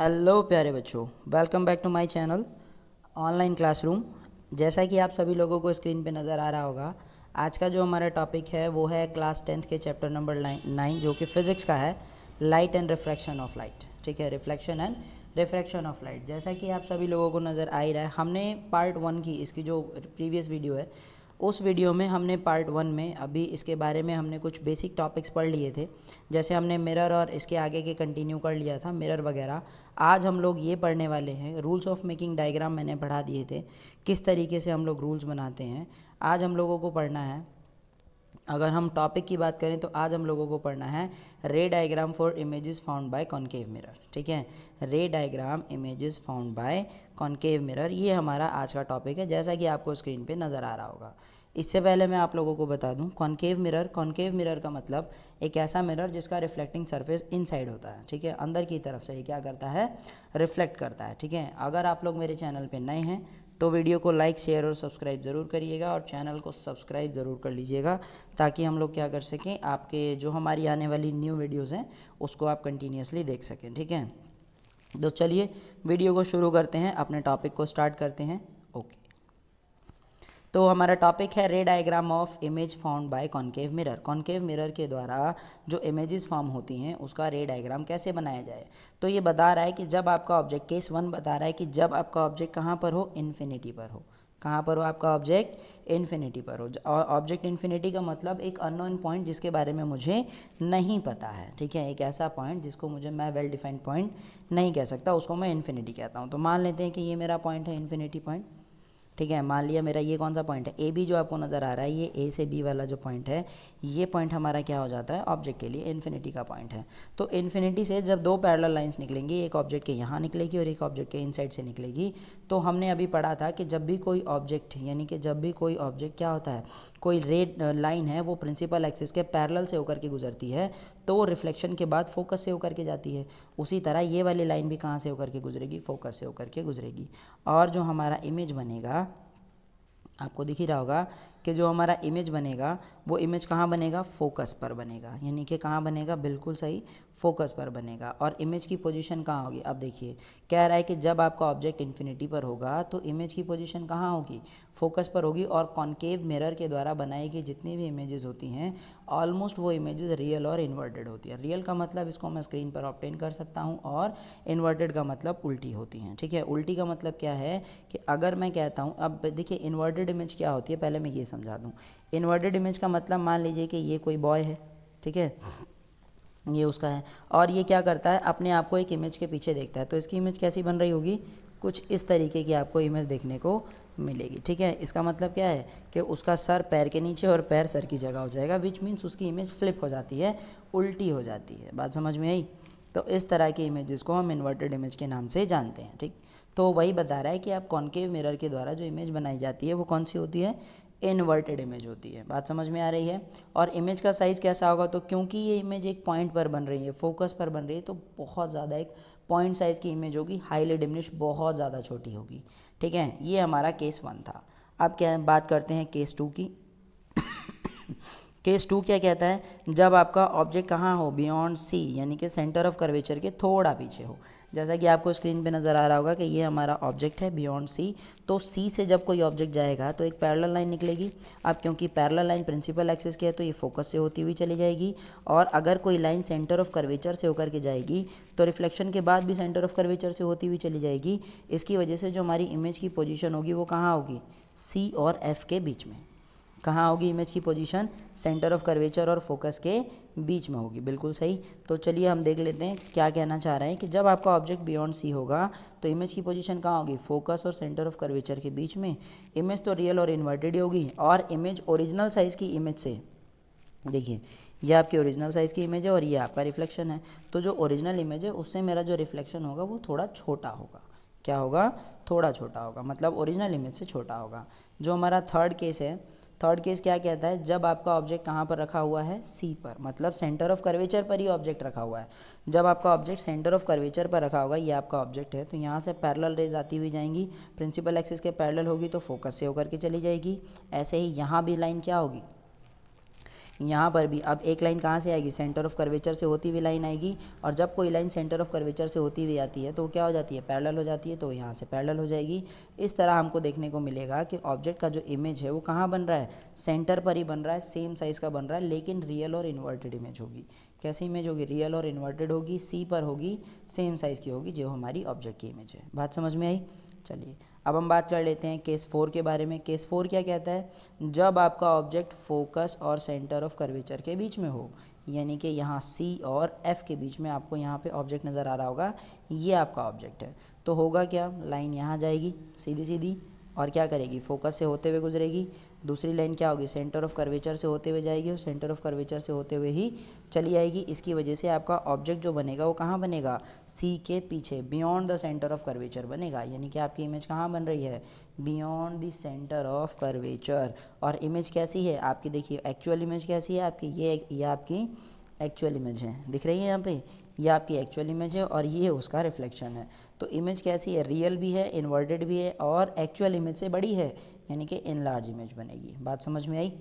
Hello प्यारे बच्चों, welcome back to my channel online classroom. जैसा कि आप सभी लोगों को स्क्रीन पे नज़र आ रहा होगा, आज का जो हमारा टॉपिक है वो है क्लास 10th के चैप्टर नंबर 9 जो कि फ़िज़िक्स का है, light and refraction of light. ठीक है, reflection and refraction of light. जैसा कि आप सभी लोगों को नज़र आ ही रहा है, हमने पार्ट 1 की इसकी जो प्रीवियस वीडियो है उस वीडियो में हमने पार्ट 1 में अभी इसके बारे में हमने कुछ बेसिक टॉपिक्स पढ़ लिए थे। जैसे हमने मिरर और इसके आगे के कंटिन्यू कर लिया था, मिरर वगैरह। आज हम लोग ये पढ़ने वाले हैं, रूल्स ऑफ मेकिंग डायग्राम मैंने पढ़ा दिए थे, किस तरीके से हम लोग रूल्स बनाते हैं। आज हम लोगों को पढ़ना है, अगर हम टॉपिक की बात करें तो आज हम लोगों को पढ़ना है रे diagram for images found by concave mirror. ठीक है, रे diagram images found by concave mirror, ये हमारा आज का टॉपिक है, जैसा कि आपको स्क्रीन पे नज़र आ रहा होगा। इससे पहले मैं आप लोगों को बता दूं, कॉनकेव मिरर का मतलब एक ऐसा मिरर जिसका रिफ्लेक्टिंग सरफेस इनसाइड होता है। ठीक है, अंदर की तरफ से ये क्या करता है, रिफ्लेक्ट करता है। ठीक है, अगर आप लोग मेरे चैनल पे नए हैं तो वीडियो को लाइक शेयर और सब्सक्राइब ज़रूर करिएगा और चैनल को सब्सक्राइब ज़रूर कर लीजिएगा, ताकि हम लोग क्या कर सकें, आपके जो हमारी आने वाली न्यू वीडियोज़ हैं उसको आप कंटिन्यूसली देख सकें। ठीक है, तो चलिए वीडियो को शुरू करते हैं, अपने टॉपिक को स्टार्ट करते हैं। ओके, तो हमारा टॉपिक है रे diagram of image found by concave mirror. Concave mirror के द्वारा जो इमेजेस फॉर्म होती हैं उसका रे डायग्राम कैसे बनाया जाए। तो ये बता रहा है कि जब आपका ऑब्जेक्ट, केस 1 बता रहा है कि जब आपका ऑब्जेक्ट कहाँ पर हो, इन्फिनिटी पर हो। कहाँ पर हो आपका ऑब्जेक्ट, इन्फिनिटी पर हो। और ऑब्जेक्ट इन्फिनिटी का मतलब एक अननोन पॉइंट जिसके बारे में मुझे नहीं पता है। ठीक है, एक ऐसा पॉइंट जिसको मुझे, मैं वेल डिफाइंड पॉइंट नहीं कह सकता, उसको मैं इन्फिनिटी कहता हूँ। तो मान लेते हैं कि ये मेरा पॉइंट है, इन्फिनिटी पॉइंट। ठीक है, मान लिया मेरा ये कौन सा पॉइंट है, ए बी, जो आपको नज़र आ रहा है, ये ए से बी वाला जो पॉइंट है, ये पॉइंट हमारा क्या हो जाता है, ऑब्जेक्ट के लिए इन्फिनिटी का पॉइंट है। तो इन्फिनिटी से जब दो पैरेलल लाइंस निकलेंगी, एक ऑब्जेक्ट के यहाँ निकलेगी और एक ऑब्जेक्ट के इनसाइड से निकलेगी, तो हमने अभी पढ़ा था कि जब भी कोई ऑब्जेक्ट, यानी कि जब भी कोई ऑब्जेक्ट क्या होता है, कोई रेड लाइन है वो प्रिंसिपल एक्सिस के पैरेलल से होकर के गुजरती है, तो रिफ्लेक्शन के बाद फोकस से होकर के जाती है। उसी तरह ये वाली लाइन भी कहाँ से होकर के गुजरेगी, फोकस से होकर के गुजरेगी। और जो हमारा इमेज बनेगा, आपको दिख ही रहा होगा कि जो हमारा इमेज बनेगा वो इमेज कहाँ बनेगा, फोकस पर बनेगा। यानी कि कहाँ बनेगा, बिल्कुल सही, फोकस पर बनेगा। और इमेज की पोजीशन कहाँ होगी, अब देखिए कह रहा है कि जब आपका ऑब्जेक्ट इन्फिनिटी पर होगा तो इमेज की पोजीशन कहाँ होगी, फोकस पर होगी। और कॉनकेव मिरर के द्वारा बनाई गई जितनी भी इमेजेस होती हैं, ऑलमोस्ट वो इमेजेस रियल और इन्वर्टेड होती है। रियल का मतलब इसको मैं स्क्रीन पर ऑब्टेन कर सकता हूँ, और इन्वर्टेड का मतलब उल्टी होती हैं। ठीक है, उल्टी का मतलब क्या है कि अगर मैं कहता हूँ, अब देखिए इन्वर्टेड इमेज क्या होती है, पहले मैं ये समझा दूँ। इन्वर्टेड इमेज का मतलब, मान लीजिए कि ये कोई बॉय है, ठीक है, ये उसका है, और ये क्या करता है, अपने आप को एक इमेज के पीछे देखता है, तो इसकी इमेज कैसी बन रही होगी, कुछ इस तरीके की आपको इमेज देखने को मिलेगी। ठीक है, इसका मतलब क्या है कि उसका सर पैर के नीचे और पैर सर की जगह हो जाएगा, विच मीन्स उसकी इमेज फ्लिप हो जाती है, उल्टी हो जाती है। बात समझ में आई। तो इस तरह की इमेजेस को हम इन्वर्टेड इमेज के नाम से जानते हैं। ठीक, तो वही बता रहा है कि आप कॉनकेव मिरर के द्वारा जो इमेज बनाई जाती है वो कौन सी होती है, इन्वर्टेड इमेज होती है। बात समझ में आ रही है। और इमेज का साइज़ कैसा होगा, तो क्योंकि ये इमेज एक पॉइंट पर बन रही है, फोकस पर बन रही है, तो बहुत ज़्यादा एक पॉइंट साइज़ की इमेज होगी, हाईली डिमिनिश, बहुत ज़्यादा छोटी होगी। ठीक है, ये हमारा केस 1 था। अब क्या बात करते हैं केस 2 की। केस 2 क्या कहता है, जब आपका ऑब्जेक्ट कहाँ हो, बियॉन्ड सी, यानी कि सेंटर ऑफ कर्वेचर के थोड़ा पीछे हो। जैसा कि आपको स्क्रीन पे नज़र आ रहा होगा कि ये हमारा ऑब्जेक्ट है बियॉन्ड सी, तो सी से जब कोई ऑब्जेक्ट जाएगा तो एक पैरेलल लाइन निकलेगी। अब क्योंकि पैरेलल लाइन प्रिंसिपल एक्सिस की है तो ये फोकस से होती हुई चली जाएगी, और अगर कोई लाइन सेंटर ऑफ कर्वेचर से होकर के जाएगी तो रिफ्लेक्शन के बाद भी सेंटर ऑफ कर्वेचर से होती हुई चली जाएगी। इसकी वजह से जो हमारी इमेज की पोजीशन होगी वो कहाँ होगी, सी और एफ के बीच में। कहाँ होगी इमेज की पोजीशन, सेंटर ऑफ कर्वेचर और फोकस के बीच में होगी, बिल्कुल सही। तो चलिए हम देख लेते हैं क्या कहना चाह रहे हैं कि जब आपका ऑब्जेक्ट बियॉन्ड सी होगा तो इमेज की पोजीशन कहाँ होगी, फोकस और सेंटर ऑफ कर्वेचर के बीच में। इमेज तो रियल और इन्वर्टेड होगी, और इमेज ओरिजिनल साइज़ की इमेज से, देखिए ये आपकी ओरिजिनल साइज़ की इमेज है और ये आपका रिफ्लेक्शन है, तो जो ओरिजिनल इमेज है उससे मेरा जो रिफ्लेक्शन होगा वो थोड़ा छोटा होगा। क्या होगा, थोड़ा छोटा होगा, मतलब ओरिजिनल इमेज से छोटा होगा। जो हमारा थर्ड केस है, थर्ड केस क्या कहता है, जब आपका ऑब्जेक्ट कहाँ पर रखा हुआ है, सी पर, मतलब सेंटर ऑफ कर्वेचर पर ही ऑब्जेक्ट रखा हुआ है। जब आपका ऑब्जेक्ट सेंटर ऑफ कर्वेचर पर रखा होगा, ये आपका ऑब्जेक्ट है, तो यहाँ से पैरेलल रेज आती हुई जाएंगी, प्रिंसिपल एक्सिस के पैरेलल होगी तो फोकस से होकर के चली जाएगी। ऐसे ही यहाँ भी लाइन क्या होगी, यहाँ पर भी अब एक लाइन कहाँ से आएगी, सेंटर ऑफ कर्वेचर से होती हुई लाइन आएगी, और जब कोई लाइन सेंटर ऑफ कर्वेचर से होती हुई आती है तो वो क्या हो जाती है, पैरेलल हो जाती है, तो यहाँ से पैरेलल हो जाएगी। इस तरह हमको देखने को मिलेगा कि ऑब्जेक्ट का जो इमेज है वो कहाँ बन रहा है, सेंटर पर ही बन रहा है, सेम साइज़ का बन रहा है, लेकिन रियल और इन्वर्टेड इमेज होगी। कैसी इमेज होगी, रियल और इन्वर्टेड होगी, सी पर होगी, सेम साइज़ की होगी, जो हमारी ऑब्जेक्ट की इमेज है। बात समझ में आई। चलिए अब हम बात कर लेते हैं केस 4 के बारे में। केस 4 क्या कहता है, जब आपका ऑब्जेक्ट फोकस और सेंटर ऑफ कर्वेचर के बीच में हो, यानी कि यहाँ C और F के बीच में आपको यहाँ पे ऑब्जेक्ट नज़र आ रहा होगा, ये आपका ऑब्जेक्ट है। तो होगा क्या, लाइन यहाँ जाएगी सीधी सीधी और क्या करेगी, फोकस से होते हुए गुजरेगी। दूसरी लाइन क्या होगी, सेंटर ऑफ कर्वेचर से होते हुए जाएगी और सेंटर ऑफ कर्वेचर से होते हुए ही चली आएगी। इसकी वजह से आपका ऑब्जेक्ट जो बनेगा वो कहाँ बनेगा, सी के पीछे, beyond the centre of curvature बनेगा। यानी कि आपकी इमेज कहाँ बन रही है, beyond the centre of curvature. और इमेज कैसी है आपकी, देखिए एक्चुअल इमेज कैसी है आपकी, ये आपकी एक्चुअल इमेज है, दिख रही है यहाँ पे, ये आपकी एक्चुअल इमेज है और ये उसका रिफ्लेक्शन है। तो इमेज कैसी है, रियल भी है, इन्वर्टेड भी है और एक्चुअल इमेज से बड़ी है, यानी कि इनलार्ज इमेज बनेगी। बात समझ में आई,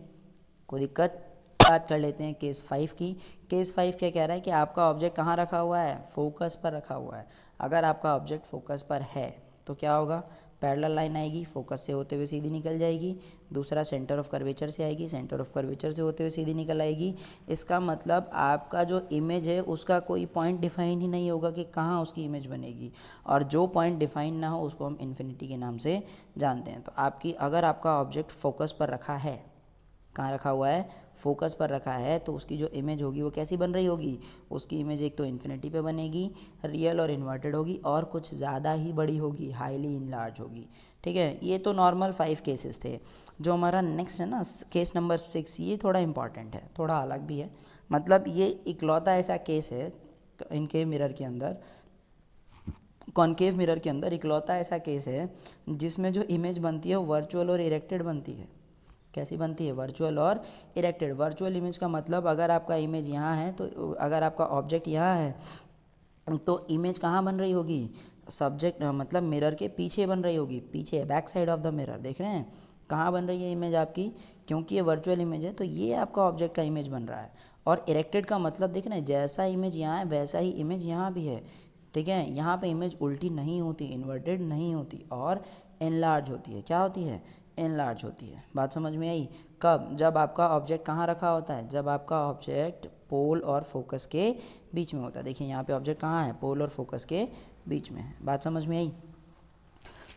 कोई दिक्कत। बात कर लेते हैं केस 5 की। केस 5 क्या कह रहा है कि आपका ऑब्जेक्ट कहाँ रखा हुआ है, फोकस पर रखा हुआ है। अगर आपका ऑब्जेक्ट फोकस पर है तो क्या होगा, पैरेलल लाइन आएगी, फोकस से होते हुए सीधी निकल जाएगी। दूसरा सेंटर ऑफ कर्वेचर से आएगी, सेंटर ऑफ कर्वेचर से होते हुए सीधी निकल आएगी। इसका मतलब आपका जो इमेज है उसका कोई पॉइंट डिफाइन ही नहीं होगा कि कहाँ उसकी इमेज बनेगी, और जो पॉइंट डिफाइन ना हो उसको हम इन्फिनिटी के नाम से जानते हैं। तो आपकी अगर आपका ऑब्जेक्ट फोकस पर रखा है, कहाँ रखा हुआ है, फोकस पर रखा है, तो उसकी जो इमेज होगी वो कैसी बन रही होगी, उसकी इमेज एक तो इन्फिनिटी पे बनेगी, रियल और इन्वर्टेड होगी, और कुछ ज़्यादा ही बड़ी होगी, हाईली इनलार्ज होगी। ठीक है, ये तो नॉर्मल 5 केसेस थे। जो हमारा नेक्स्ट है ना, केस नंबर 6, ये थोड़ा इंपॉर्टेंट है, थोड़ा अलग भी है। मतलब ये इकलौता ऐसा केस है इनके मिरर के अंदर, कॉनकेव मिरर के अंदर इकलौता ऐसा केस है जिसमें जो इमेज बनती है वो वर्चुअल और इरेक्टेड बनती है। कैसी बनती है, वर्चुअल और इरेक्टेड। वर्चुअल इमेज का मतलब अगर आपका इमेज यहाँ है, तो अगर आपका ऑब्जेक्ट यहाँ है तो इमेज कहाँ बन रही होगी, सब्जेक्ट मतलब मिरर के पीछे बन रही होगी, पीछे back side of the mirror. देख रहे हैं कहाँ बन रही है इमेज आपकी, क्योंकि ये वर्चुअल इमेज है तो ये आपका ऑब्जेक्ट का इमेज बन रहा है। और इरेक्टेड का मतलब देख रहे हैं, जैसा इमेज यहाँ है वैसा ही इमेज यहाँ भी है। ठीक है, यहाँ पे इमेज उल्टी नहीं होती, इन्वर्टेड नहीं होती, और एनलार्ज होती है। क्या होती है, एनलार्ज होती है। बात समझ में आई। कब, जब आपका ऑब्जेक्ट कहाँ रखा होता है, जब आपका ऑब्जेक्ट पोल और फोकस के बीच में होता है। देखिए यहाँ पे ऑब्जेक्ट कहाँ है, पोल और फोकस के बीच में है। बात समझ में आई।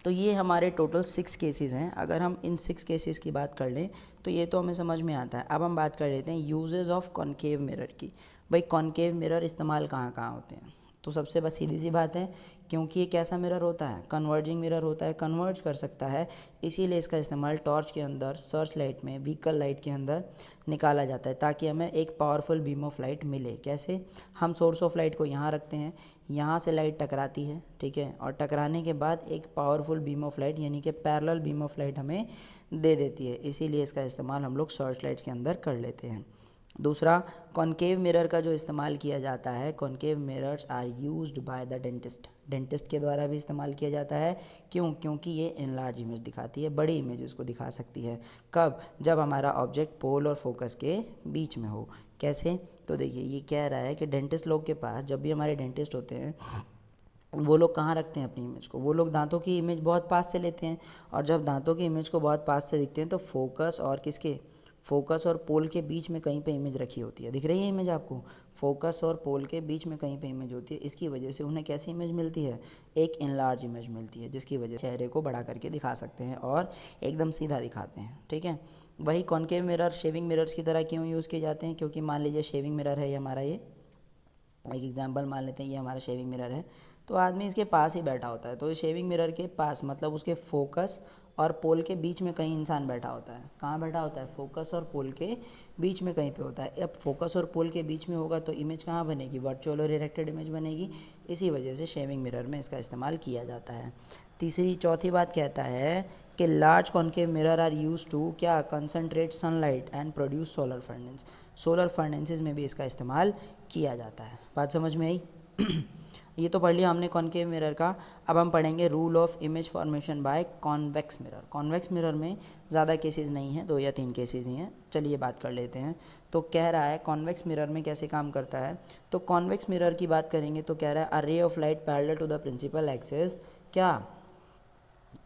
तो ये हमारे टोटल 6 केसेस हैं। अगर हम इन 6 केसेस की बात कर लें तो ये तो हमें समझ में आता है। अब हम बात कर लेते हैं यूजेस ऑफ कॉनकेव मिरर की। भाई कॉनकेव मिरर इस्तेमाल कहाँ कहाँ होते हैं, तो सबसे बस सीधी सी बात है, क्योंकि ये कैसा मिरर होता है, कन्वर्जिंग मिरर होता है, कन्वर्ज कर सकता है, इसीलिए इसका इस्तेमाल टॉर्च के अंदर, सर्च लाइट में, व्हीकल लाइट के अंदर निकाला जाता है, ताकि हमें एक पावरफुल बीम ऑफ लाइट मिले। कैसे, हम सोर्स ऑफ लाइट को यहाँ रखते हैं, यहाँ से लाइट टकराती है, ठीक है, और टकराने के बाद एक पावरफुल बीम ऑफ लाइट यानी कि पैरेलल बीम ऑफ लाइट हमें दे देती है, इसीलिए इसका इस्तेमाल हम लोग सर्च लाइट्स के अंदर कर लेते हैं। दूसरा, कॉनकेव मिरर का जो इस्तेमाल किया जाता है, concave mirrors are used by the dentist, dentist के द्वारा भी इस्तेमाल किया जाता है। क्यों, क्योंकि ये इनलार्ज इमेज दिखाती है, बड़ी इमेजेस को दिखा सकती है। कब, जब हमारा ऑब्जेक्ट पोल और फोकस के बीच में हो। कैसे, तो देखिए ये कह रहा है कि डेंटिस्ट लोग के पास, जब भी हमारे डेंटिस्ट होते हैं, वो लोग कहाँ रखते हैं अपनी इमेज को, वो लोग दांतों की इमेज बहुत पास से लेते हैं, और जब दांतों की इमेज को बहुत पास से दिखते हैं तो फोकस और किसके, फोकस और पोल के बीच में कहीं पे इमेज रखी होती है। दिख रही है इमेज आपको, फोकस और पोल के बीच में कहीं पे इमेज होती है। इसकी वजह से उन्हें कैसी इमेज मिलती है, एक इनलार्ज इमेज मिलती है, जिसकी वजह से चेहरे को बड़ा करके दिखा सकते हैं और एकदम सीधा दिखाते हैं। ठीक है, वही कॉनकेव मिरर शेविंग मिरर्स की तरह क्यों यूज़ किए जाते हैं, क्योंकि मान लीजिए शेविंग मिरर है ये हमारा, ये एक एग्जांपल मान लेते हैं, ये हमारा शेविंग मिरर है, तो आदमी इसके पास ही बैठा होता है, तो ये शेविंग मिरर के पास मतलब उसके फोकस और पोल के बीच में कहीं इंसान बैठा होता है। कहाँ बैठा होता है, फोकस और पोल के बीच में कहीं पे होता है। अब फोकस और पोल के बीच में होगा तो इमेज कहाँ बनेगी, वर्चुअल और इरेक्टेड इमेज बनेगी, इसी वजह से शेविंग मिरर में इसका इस्तेमाल किया जाता है। तीसरी चौथी बात कहता है कि large concave mirror are used to क्या, concentrate sunlight and produce solar furnace, solar furnaces में भी इसका इस्तेमाल किया जाता है। बात समझ में आई। ये तो पढ़ लिया हमने कॉनकेव मिरर का। अब हम पढ़ेंगे rule of image formation by convex mirror. Convex mirror में ज़्यादा केसेस नहीं हैं, 2 या 3 केसेस ही हैं। चलिए बात कर लेते हैं। तो कह रहा है कॉन्वेक्स मिरर में कैसे काम करता है। तो कॉन्वेक्स मिरर की बात करेंगे तो कह रहा है a ray of light parallel to the principal axis क्या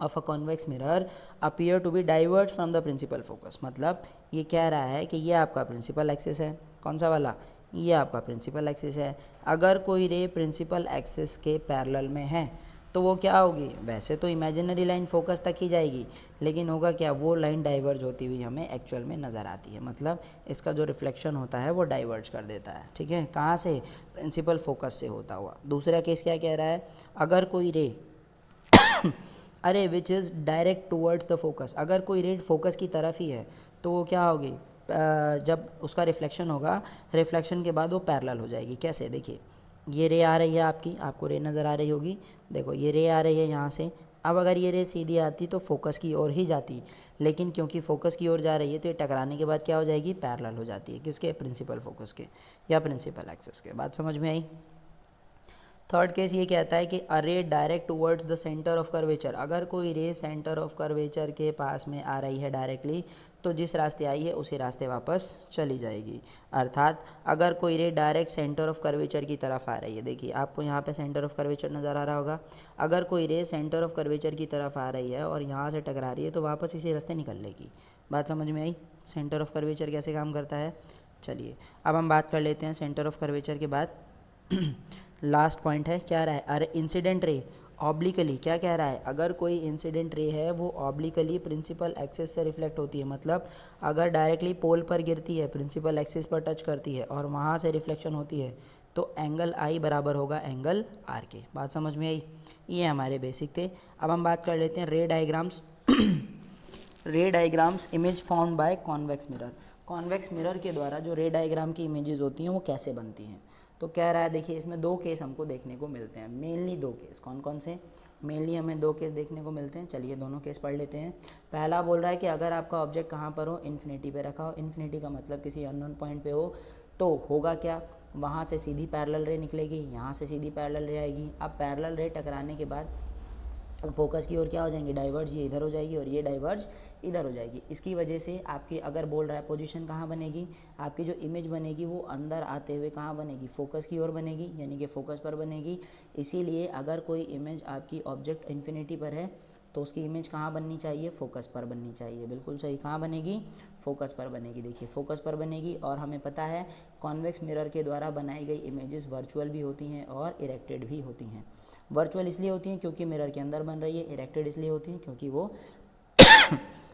of a convex mirror appear to be diverge from the principal focus. मतलब ये कह रहा है कि ये आपका प्रिंसिपल एक्सिस है, कौन सा वाला, ये आपका प्रिंसिपल एक्सिस है। अगर कोई रे प्रिंसिपल एक्सिस के पैरेलल में है तो वो क्या होगी, वैसे तो इमेजिनरी लाइन फोकस तक ही जाएगी, लेकिन होगा क्या, वो लाइन डाइवर्ज होती हुई हमें एक्चुअल में नज़र आती है। मतलब इसका जो रिफ्लेक्शन होता है वो डाइवर्ज कर देता है, ठीक है। कहाँ से, प्रिंसिपल फोकस से होता हुआ। दूसरा केस क्या कह रहा है, अगर कोई रे अरे which is direct towards the focus, अगर कोई रे फोकस की तरफ ही है तो वो क्या होगी, जब उसका रिफ्लेक्शन होगा, रिफ्लेक्शन के बाद वो पैरेलल हो जाएगी। कैसे, देखिए ये रे आ रही है आपकी, आपको रे नज़र आ रही होगी, देखो ये रे आ रही है यहाँ से। अब अगर ये रे सीधी आती तो फोकस की ओर ही जाती, लेकिन क्योंकि फोकस की ओर जा रही है तो ये टकराने के बाद क्या हो जाएगी, पैरेलल हो जाती है। किसके, प्रिंसिपल फोकस के या प्रिंसिपल एक्सिस के। बात समझ में आई। थर्ड केस ये कहता है कि अ रे direct towards the centre of curvature, अगर कोई रे सेंटर ऑफ कर्वेचर के पास में आ रही है डायरेक्टली तो जिस रास्ते आई है उसी रास्ते वापस चली जाएगी। अर्थात अगर कोई रे डायरेक्ट सेंटर ऑफ कर्वेचर की तरफ आ रही है, देखिए आपको यहाँ पे सेंटर ऑफ कर्वेचर नज़र आ रहा होगा, अगर कोई रे सेंटर ऑफ कर्वेचर की तरफ आ रही है और यहाँ से टकरा रही है तो वापस इसी रास्ते निकल लेगी। बात समझ में आई, सेंटर ऑफ कर्वेचर कैसे काम करता है। चलिए अब हम बात कर लेते हैं सेंटर ऑफ कर्वेचर के बाद। लास्ट पॉइंट है, क्या रहा है, अरे इंसिडेंट रे ऑब्लिकली, क्या कह रहा है, अगर कोई इंसिडेंट रे है वो ऑब्लिकली प्रिंसिपल एक्सिस से रिफ्लेक्ट होती है। मतलब अगर डायरेक्टली पोल पर गिरती है, प्रिंसिपल एक्सिस पर टच करती है और वहाँ से रिफ्लेक्शन होती है तो एंगल आई बराबर होगा एंगल आर के। बात समझ में आई, ये हमारे बेसिक थे। अब हम बात कर लेते हैं रे डायग्राम्स। रे diagrams image found by convex mirror. Convex mirror के द्वारा जो रे डायग्राम की इमेजेस होती हैं वो कैसे बनती हैं। तो कह रहा है, देखिए इसमें 2 केस हमको देखने को मिलते हैं, मेनली 2 केस। कौन कौन से, मेनली हमें 2 केस देखने को मिलते हैं। चलिए दोनों केस पढ़ लेते हैं। पहला बोल रहा है कि अगर आपका ऑब्जेक्ट कहाँ पर हो, इन्फिनिटी पे रखा हो, इन्फिनिटी का मतलब किसी अननोन पॉइंट पे हो, तो होगा क्या, वहाँ से सीधी पैरेलल रे निकलेगी, यहाँ से सीधी पैरेलल रे आएगी। अब पैरेलल रे टकराने के बाद फोकस की ओर क्या हो जाएंगे, डाइवर्ज, ये इधर हो जाएगी और ये डाइवर्ज इधर हो जाएगी। इसकी वजह से आपकी, अगर बोल रहा है पोजीशन कहाँ बनेगी, आपकी जो इमेज बनेगी वो अंदर आते हुए कहाँ बनेगी, फोकस की ओर बनेगी, यानी कि फोकस पर बनेगी। इसीलिए अगर कोई इमेज आपकी ऑब्जेक्ट इन्फिनिटी पर है तो उसकी इमेज कहाँ बननी चाहिए, फोकस पर बननी चाहिए। बिल्कुल सही, कहाँ बनेगी, फोकस पर बनेगी। देखिए फोकस पर बनेगी, और हमें पता है कॉन्वेक्स मिरर के द्वारा बनाई गई इमेजेस वर्चुअल भी होती हैं और इरेक्टेड भी होती हैं। वर्चुअल इसलिए होती हैं क्योंकि मिरर के अंदर बन रही है, इरेक्टेड इसलिए होती हैं क्योंकि वो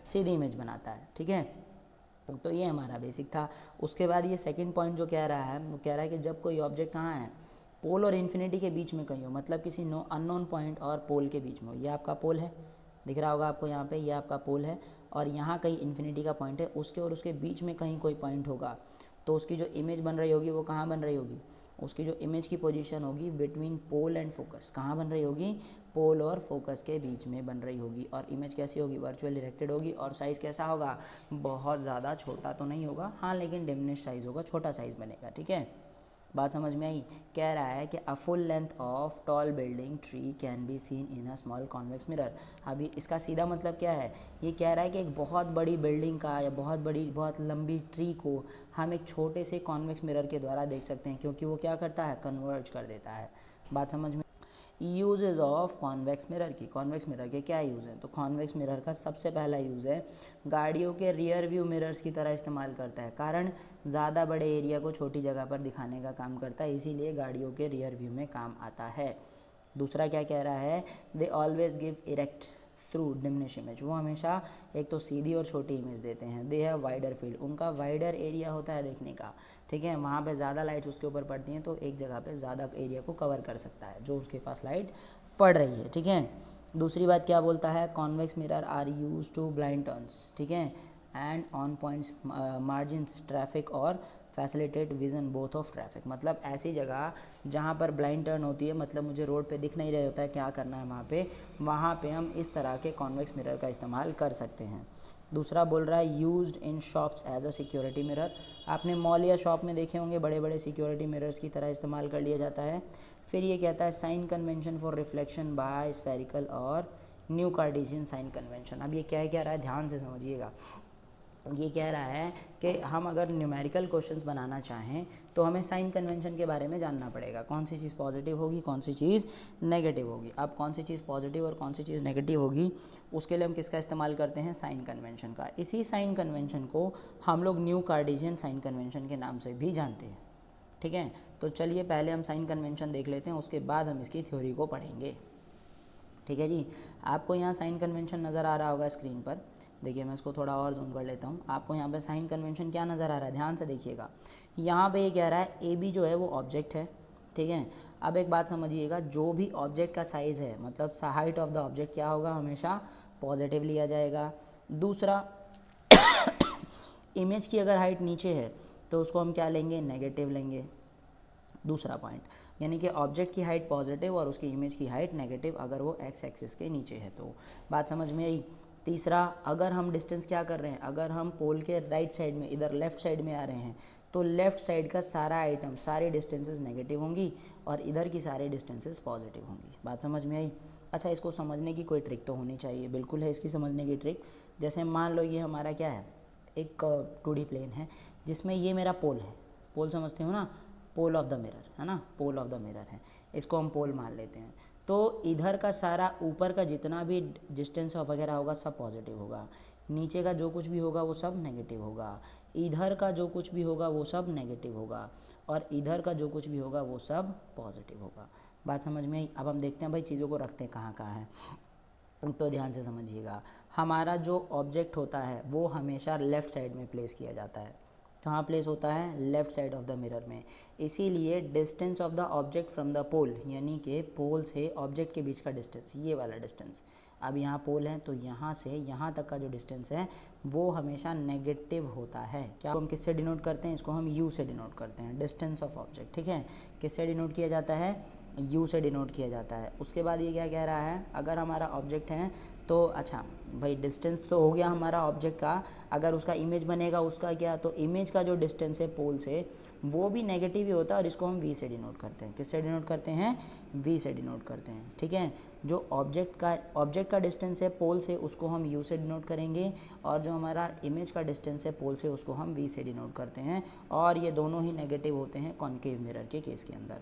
सीधी इमेज बनाता है, ठीक है। तो ये हमारा बेसिक था। उसके बाद ये सेकंड पॉइंट जो कह रहा है, वो कह रहा है कि जब कोई ऑब्जेक्ट कहाँ है, पोल और इन्फिनिटी के बीच में कहीं हो, मतलब किसी अननोन पॉइंट और पोल के बीच में हो। ये आपका पोल है, दिख रहा होगा आपको यहाँ पे, ये आपका पोल है, और यहाँ कहीं इन्फिनिटी का पॉइंट है, उसके और उसके बीच में कहीं कोई पॉइंट होगा, तो उसकी जो इमेज बन रही होगी वो कहाँ बन रही होगी, उसकी जो इमेज की पोजीशन होगी बिटवीन पोल एंड फोकस, कहाँ बन रही होगी, पोल और फोकस के बीच में बन रही होगी। और इमेज कैसी होगी, वर्चुअल इरेक्टेड होगी। और साइज़ कैसा होगा, बहुत ज़्यादा छोटा तो नहीं होगा, हाँ, लेकिन डिमिनिश साइज़ होगा, छोटा साइज़ बनेगा, ठीक है। बात समझ में आई। कह रहा है कि a full length of tall building tree can be seen in a small convex mirror. अभी इसका सीधा मतलब क्या है, ये कह रहा है कि एक बहुत बड़ी बिल्डिंग का या बहुत लंबी ट्री को हम एक छोटे से कॉन्वेक्स मिरर के द्वारा देख सकते हैं, क्योंकि वो क्या करता है, कन्वर्ज कर देता है। बात समझ में। यूजेज ऑफ कॉन्वेक्स मिरर की, कॉन्वेक्स मिरर के क्या यूज़ हैं। तो कॉन्वेक्स मिरर का सबसे पहला यूज़ है, गाड़ियों के रियर व्यू मिरर्स की तरह इस्तेमाल करता है। कारण, ज़्यादा बड़े एरिया को छोटी जगह पर दिखाने का काम करता है, इसीलिए गाड़ियों के रियर व्यू में काम आता है। दूसरा क्या कह रहा है, they always give erect through diminish image, वो हमेशा एक तो सीधी और छोटी इमेज देते हैं। दे हैव वाइडर फील्ड, उनका वाइडर एरिया होता है देखने का, ठीक है। वहाँ पे ज़्यादा लाइट उसके ऊपर पड़ती हैं तो एक जगह पे ज़्यादा एरिया को कवर कर सकता है जो उसके पास लाइट पड़ रही है, ठीक है। दूसरी बात क्या बोलता है, convex mirror are used to blind turns, ठीक है, and on points margins traffic और facilitate vision both of traffic. मतलब ऐसी जगह जहाँ पर ब्लाइंड टर्न होती है, मतलब मुझे रोड पे दिख नहीं रहा होता है क्या करना है वहाँ पे हम इस तरह के कॉन्वेक्स मिरर का इस्तेमाल कर सकते हैं। दूसरा बोल रहा है used in shops as a security mirror. आपने मॉल या शॉप में देखे होंगे बड़े बड़े सिक्योरिटी मिरर्स की तरह इस्तेमाल कर लिया जाता है। फिर ये कहता है sign convention for reflection by spherical और न्यू कार्टेशियन साइन कन्वेंशन। अब ये क्या कह रहा है, ध्यान से समझिएगा। ये कह रहा है कि हम अगर न्यूमेरिकल क्वेश्चंस बनाना चाहें तो हमें साइन कन्वेंशन के बारे में जानना पड़ेगा, कौन सी चीज़ पॉजिटिव होगी, कौन सी चीज़ नेगेटिव होगी। अब कौन सी चीज़ पॉजिटिव और कौन सी चीज़ नेगेटिव होगी, उसके लिए हम किसका इस्तेमाल करते हैं, साइन कन्वेंशन का। इसी साइन कन्वेंशन को हम लोग न्यू कार्टेशियन साइन कन्वेंशन के नाम से भी जानते हैं। ठीक है, तो चलिए पहले हम साइन कन्वेंशन देख लेते हैं, उसके बाद हम इसकी थ्योरी को पढ़ेंगे। ठीक है जी, आपको यहाँ साइन कन्वेंशन नज़र आ रहा होगा स्क्रीन पर। देखिए मैं इसको थोड़ा और जूम कर लेता हूँ। आपको यहाँ पे साइन कन्वेंशन क्या नज़र आ रहा है, ध्यान से देखिएगा। यहाँ पे ये कह रहा है ए बी जो है वो ऑब्जेक्ट है। ठीक है, अब एक बात समझिएगा, जो भी ऑब्जेक्ट का साइज़ है, मतलब हाइट ऑफ द ऑब्जेक्ट क्या होगा, हमेशा पॉजिटिव लिया जाएगा। दूसरा इमेज की अगर हाइट नीचे है तो उसको हम क्या लेंगे, नेगेटिव लेंगे। दूसरा पॉइंट, यानी कि ऑब्जेक्ट की हाइट पॉजिटिव और उसकी इमेज की हाइट नेगेटिव अगर वो एक्स एक्सिस के नीचे है तो। बात समझ में आई। तीसरा, अगर हम डिस्टेंस क्या कर रहे हैं, अगर हम पोल के राइट साइड में इधर लेफ्ट साइड में आ रहे हैं तो लेफ्ट साइड का सारा आइटम, सारी डिस्टेंसेस नेगेटिव होंगी और इधर की सारी डिस्टेंसेस पॉजिटिव होंगी। बात समझ में आई। अच्छा, इसको समझने की कोई ट्रिक तो होनी चाहिए, बिल्कुल है इसकी समझने की ट्रिक। जैसे मान लो ये हमारा क्या है, एक 2D प्लेन है जिसमें ये मेरा पोल है। पोल समझते हो ना, पोल ऑफ द मिरर है ना, पोल ऑफ द मिरर है, इसको हम पोल मान लेते हैं। तो इधर का सारा ऊपर का जितना भी डिस्टेंस वगैरह होगा सब पॉजिटिव होगा, नीचे का जो कुछ भी होगा वो सब नेगेटिव होगा, इधर का जो कुछ भी होगा वो सब नेगेटिव होगा और इधर का जो कुछ भी होगा वो सब पॉजिटिव होगा। बात समझ में आई। अब हम देखते हैं भाई चीज़ों को रखते हैं कहाँ कहाँ है, तो ध्यान से समझिएगा। हमारा जो ऑब्जेक्ट होता है वो हमेशा लेफ़्ट साइड में प्लेस किया जाता है। कहाँ प्लेस होता है, left side of the mirror में। इसीलिए distance of the object from the pole, यानी कि पोल से ऑब्जेक्ट के बीच का डिस्टेंस, ये वाला डिस्टेंस। अब यहाँ पोल है तो यहाँ से यहाँ तक का जो डिस्टेंस है वो हमेशा नेगेटिव होता है। क्या हम किससे डिनोट करते हैं, इसको हम यू से डिनोट करते हैं, डिस्टेंस ऑफ ऑब्जेक्ट। ठीक है, किससे डिनोट किया जाता है, यू से डिनोट किया जाता है। उसके बाद ये क्या कह रहा है, अगर हमारा ऑब्जेक्ट है तो अच्छा भाई डिस्टेंस तो हो गया हमारा ऑब्जेक्ट का, अगर उसका इमेज बनेगा उसका क्या, तो इमेज का जो डिस्टेंस है पोल से वो भी नेगेटिव ही होता है और इसको हम वी से डिनोट करते हैं। किससे डिनोट करते हैं, वी से डिनोट करते हैं। ठीक है, जो ऑब्जेक्ट का डिस्टेंस है पोल से उसको हम यू से डिनोट करेंगे और जो हमारा इमेज का डिस्टेंस है पोल से उसको हम वी से डिनोट करते हैं, और ये दोनों ही नेगेटिव होते हैं कॉनकेव मिरर के केस के अंदर।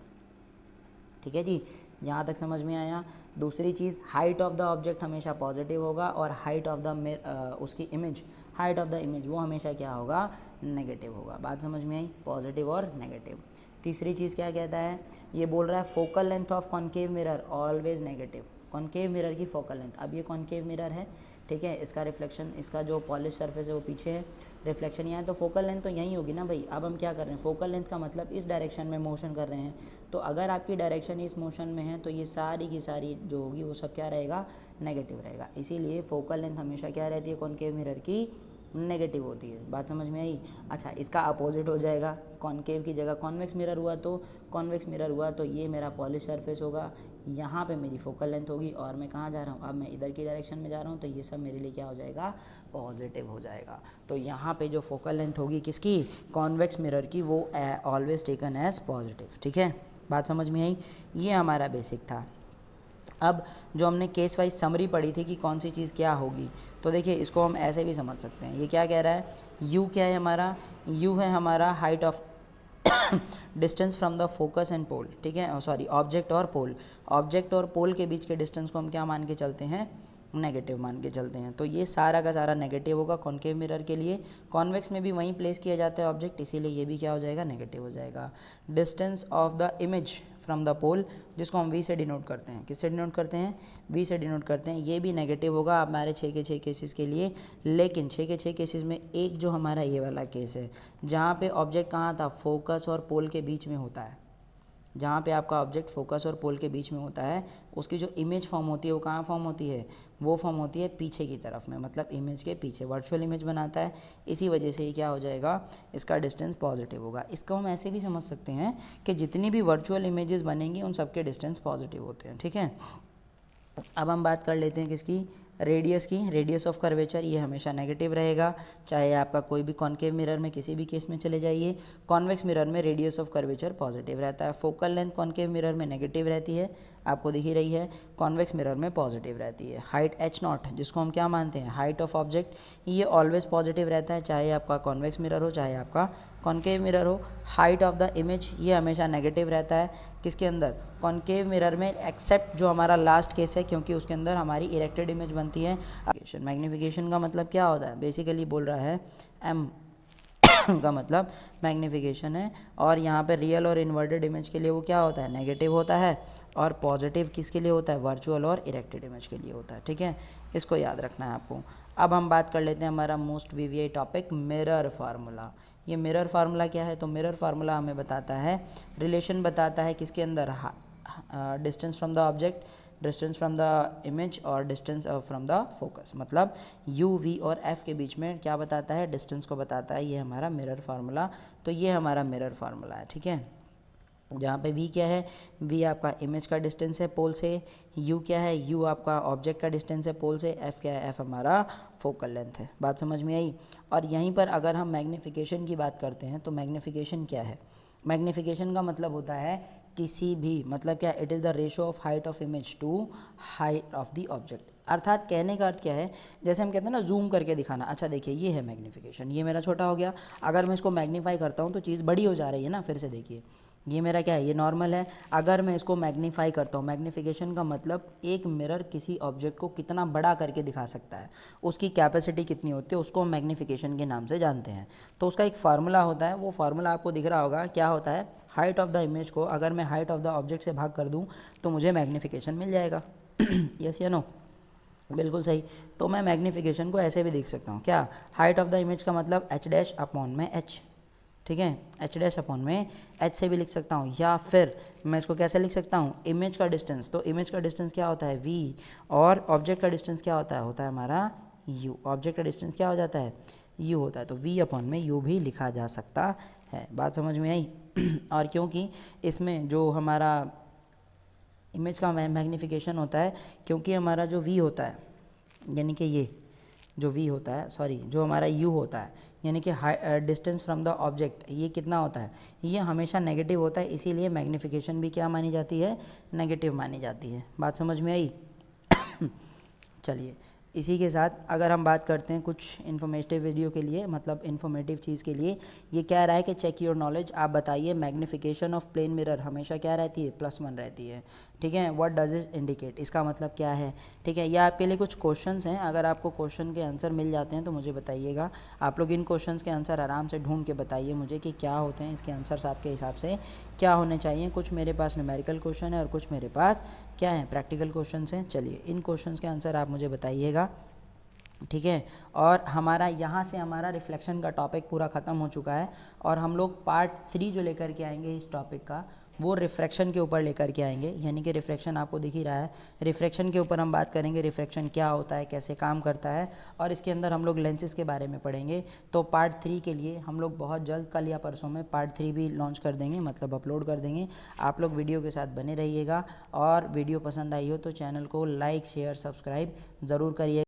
ठीक है जी, यहाँ तक समझ में आया। दूसरी चीज़, हाइट ऑफ द ऑब्जेक्ट हमेशा पॉजिटिव होगा और हाइट ऑफ द उसकी image, height of the image वो हमेशा क्या होगा, नेगेटिव होगा। बात समझ में आई, पॉजिटिव और नेगेटिव। तीसरी चीज़ क्या कहता है, ये बोल रहा है focal length of concave mirror always negative. Concave mirror की फोकल लेंथ, अब ये कॉनकेव मिरर है, ठीक है, इसका रिफ्लेक्शन, इसका जो पॉलिश सरफेस है वो पीछे है, रिफ्लेक्शन यहाँ है, तो फोकल लेंथ तो यहीं होगी ना भाई। अब हम क्या कर रहे हैं, फोकल लेंथ का मतलब इस डायरेक्शन में मोशन कर रहे हैं, तो अगर आपकी डायरेक्शन इस मोशन में है तो ये सारी की सारी जो होगी वो सब क्या रहेगा, नेगेटिव रहेगा। इसीलिए फोकल लेंथ हमेशा क्या रहती है कॉनकेव मिरर की, नेगेटिव होती है। बात समझ में आई। अच्छा, इसका अपोजिट हो जाएगा, कॉनकेव की जगह कॉन्वेक्स मिरर हुआ तो कॉन्वेक्स मिरर हुआ तो ये मेरा पॉलिश सरफेस होगा, यहाँ पे मेरी फोकल लेंथ होगी और मैं कहाँ जा रहा हूँ, अब मैं इधर की डायरेक्शन में जा रहा हूँ, तो ये सब मेरे लिए क्या हो जाएगा, पॉजिटिव हो जाएगा। तो यहाँ पे जो फोकल लेंथ होगी किसकी, कॉन्वेक्स मिरर की, वो ऑलवेज टेकन एज पॉजिटिव। ठीक है, बात समझ में आई। ये हमारा बेसिक था। अब जो हमने केस वाइज समरी पढ़ी थी कि कौन सी चीज़ क्या होगी, तो देखिए इसको हम ऐसे भी समझ सकते हैं। ये क्या कह रहा है, यू क्या है हमारा, यू है हमारा height of distance from the focus and pole. ठीक है, सॉरी, ऑब्जेक्ट और पोल, ऑब्जेक्ट और पोल के बीच के डिस्टेंस को हम क्या मान के चलते हैं, नेगेटिव मान के चलते हैं। तो ये सारा का सारा नेगेटिव होगा कॉनकेव मिरर के लिए। कॉन्वेक्स में भी वहीं प्लेस किया जाता है ऑब्जेक्ट, इसीलिए ये भी क्या हो जाएगा, नेगेटिव हो जाएगा। Distance of the image from the pole, जिसको हम वी से डिनोट करते हैं, किससे डिनोट करते हैं, वी से डिनोट करते हैं, ये भी नेगेटिव होगा हमारे 6 के 6 केसेस के लिए। लेकिन 6 के 6 केसेस में एक जो हमारा ये वाला केस है जहाँ पे ऑब्जेक्ट कहाँ था, फोकस और पोल के बीच में होता है, जहाँ पे आपका ऑब्जेक्ट फोकस और पोल के बीच में होता है, उसकी जो इमेज फॉर्म होती है वो कहाँ फॉर्म होती है, वो फॉर्म होती है पीछे की तरफ में, मतलब इमेज के पीछे, वर्चुअल इमेज बनाता है। इसी वजह से ही क्या हो जाएगा, इसका डिस्टेंस पॉजिटिव होगा। इसको हम ऐसे भी समझ सकते हैं कि जितनी भी वर्चुअल इमेजेस बनेंगी उन सबके डिस्टेंस पॉजिटिव होते हैं। ठीक है, अब हम बात कर लेते हैं किसकी, रेडियस ऑफ कर्वेचर ये हमेशा नेगेटिव रहेगा, चाहे आपका कोई भी कॉन्केव मिरर में किसी भी केस में चले जाइए। कॉन्वेक्स मिरर में रेडियस ऑफ कर्वेचर पॉजिटिव रहता है। फोकल लेंथ कॉन्केव मिरर में नेगेटिव रहती है, आपको दिख ही रही है। कॉन्वेक्स मिरर में पॉजिटिव रहती है। हाइट h0 जिसको हम क्या मानते हैं, हाइट ऑफ ऑब्जेक्ट, ये ऑलवेज पॉजिटिव रहता है, चाहे आपका कॉन्वेक्स मिरर हो चाहे आपका कॉन्केव मिरर हो। हाइट ऑफ द इमेज ये हमेशा नेगेटिव रहता है, किसके अंदर, कॉन्केव मिरर में, एक्सेप्ट जो हमारा लास्ट केस है क्योंकि उसके अंदर हमारी इरेक्टेड इमेज बनती है। मैग्नीफिकेशन का मतलब क्या होता है, बेसिकली बोल रहा है m का मतलब मैग्नीफिकेशन है, और यहाँ पे रियल और इन्वर्टेड इमेज के लिए वो क्या होता है, नेगेटिव होता है, और पॉजिटिव किसके लिए होता है, वर्चुअल और इरेक्टेड इमेज के लिए होता है। ठीक है, इसको याद रखना है आपको। अब हम बात कर लेते हैं हमारा most VVI topic, mirror formula. ये मिरर फार्मूला क्या है, तो मिरर फार्मूला हमें बताता है, रिलेशन बताता है किसके अंदर, distance from the object, distance from the image और डिस्टेंस फ्रॉम द फोकस, मतलब u v और f के बीच में क्या बताता है, डिस्टेंस को बताता है। ये हमारा मिरर फार्मूला, तो ये हमारा मिरर फार्मूला है। ठीक है, जहाँ पे v क्या है, v आपका इमेज का डिस्टेंस है पोल से, u क्या है, u आपका ऑब्जेक्ट का डिस्टेंस है पोल से, f क्या है, f हमारा फोकल लेंथ है। बात समझ में आई। और यहीं पर अगर हम मैग्नीफिकेशन की बात करते हैं तो मैग्नीफिकेशन क्या है, मैग्नीफिकेशन का मतलब होता है किसी भी, मतलब क्या, it is the ratio of height of image to height of the object. अर्थात कहने का अर्थ क्या है, जैसे हम कहते हैं ना जूम करके दिखाना। अच्छा देखिए, ये है मैग्नीफिकेशन, ये मेरा छोटा हो गया, अगर मैं इसको मैग्नीफाई करता हूँ तो चीज़ बड़ी हो जा रही है ना। फिर से देखिए, ये मेरा क्या है, ये नॉर्मल है, अगर मैं इसको मैग्नीफाई करता हूँ, मैग्नीफिकेशन का मतलब एक मिरर किसी ऑब्जेक्ट को कितना बड़ा करके दिखा सकता है, उसकी कैपेसिटी कितनी होती है, उसको हम मैग्नीफिकेशन के नाम से जानते हैं। तो उसका एक फार्मूला होता है, वो फार्मूला आपको दिख रहा होगा, क्या होता है, हाइट ऑफ द इमेज को अगर मैं हाइट ऑफ द ऑब्जेक्ट से भाग कर दूं तो मुझे मैग्नीफिकेशन मिल जाएगा। यस या नो, बिल्कुल सही। तो मैं मैग्नीफिकेशन को ऐसे भी देख सकता हूँ, क्या, हाइट ऑफ द इमेज का मतलब h डैश अपॉन में h। ठीक है, h डैश अपॉन में h से भी लिख सकता हूँ, या फिर मैं इसको कैसे लिख सकता हूँ, इमेज का डिस्टेंस, तो इमेज का डिस्टेंस क्या होता है v, और ऑब्जेक्ट का डिस्टेंस क्या होता है हमारा u। ऑब्जेक्ट का डिस्टेंस क्या हो जाता है, u होता है, तो v अपॉन में u भी लिखा जा सकता है। बात समझ में आई। और क्योंकि इसमें जो हमारा इमेज का मैग्नीफिकेशन होता है, क्योंकि हमारा जो v होता है, यानी कि ये जो v होता है, सॉरी, जो हमारा u होता है, यानी कि डिस्टेंस फ्रॉम द ऑब्जेक्ट, ये कितना होता है, ये हमेशा नेगेटिव होता है, इसीलिए मैग्नीफिकेशन भी क्या मानी जाती है, नेगेटिव मानी जाती है। बात समझ में आई। चलिए, इसी के साथ अगर हम बात करते हैं कुछ इन्फॉर्मेटिव वीडियो के लिए, मतलब इन्फॉर्मेटिव चीज़ के लिए, ये कह रहा है कि चेक योर नॉलेज, आप बताइए मैग्नीफिकेशन ऑफ प्लेन मिरर हमेशा क्या रहती है, +1 रहती है। ठीक है, व्हाट डज इट इंडिकेट, इसका मतलब क्या है। ठीक है, ये आपके लिए कुछ क्वेश्चंस हैं, अगर आपको क्वेश्चन के आंसर मिल जाते हैं तो मुझे बताइएगा। आप लोग इन क्वेश्चंस के आंसर आराम से ढूंढ के बताइए मुझे कि क्या होते हैं, इसके आंसर्स आपके हिसाब से क्या होने चाहिए। कुछ मेरे पास न्यूमेरिकल क्वेश्चन है और कुछ मेरे पास क्या है, प्रैक्टिकल क्वेश्चंस हैं। चलिए, इन क्वेश्चंस के आंसर आप मुझे बताइएगा। ठीक है, और हमारा यहाँ से हमारा रिफ्लेक्शन का टॉपिक पूरा ख़त्म हो चुका है, और हम लोग पार्ट 3 जो लेकर के आएंगे इस टॉपिक का, वो रिफ्रैक्शन के ऊपर लेकर के आएंगे। यानी कि रिफ्रैक्शन आपको दिख ही रहा है, रिफ्रैक्शन के ऊपर हम बात करेंगे, रिफ्रैक्शन क्या होता है, कैसे काम करता है, और इसके अंदर हम लोग लेंसेज के बारे में पढ़ेंगे। तो पार्ट 3 के लिए हम लोग बहुत जल्द, कल या परसों में पार्ट 3 भी लॉन्च कर देंगे, मतलब अपलोड कर देंगे। आप लोग वीडियो के साथ बने रहिएगा, और वीडियो पसंद आई हो तो चैनल को लाइक शेयर सब्सक्राइब ज़रूर करिए।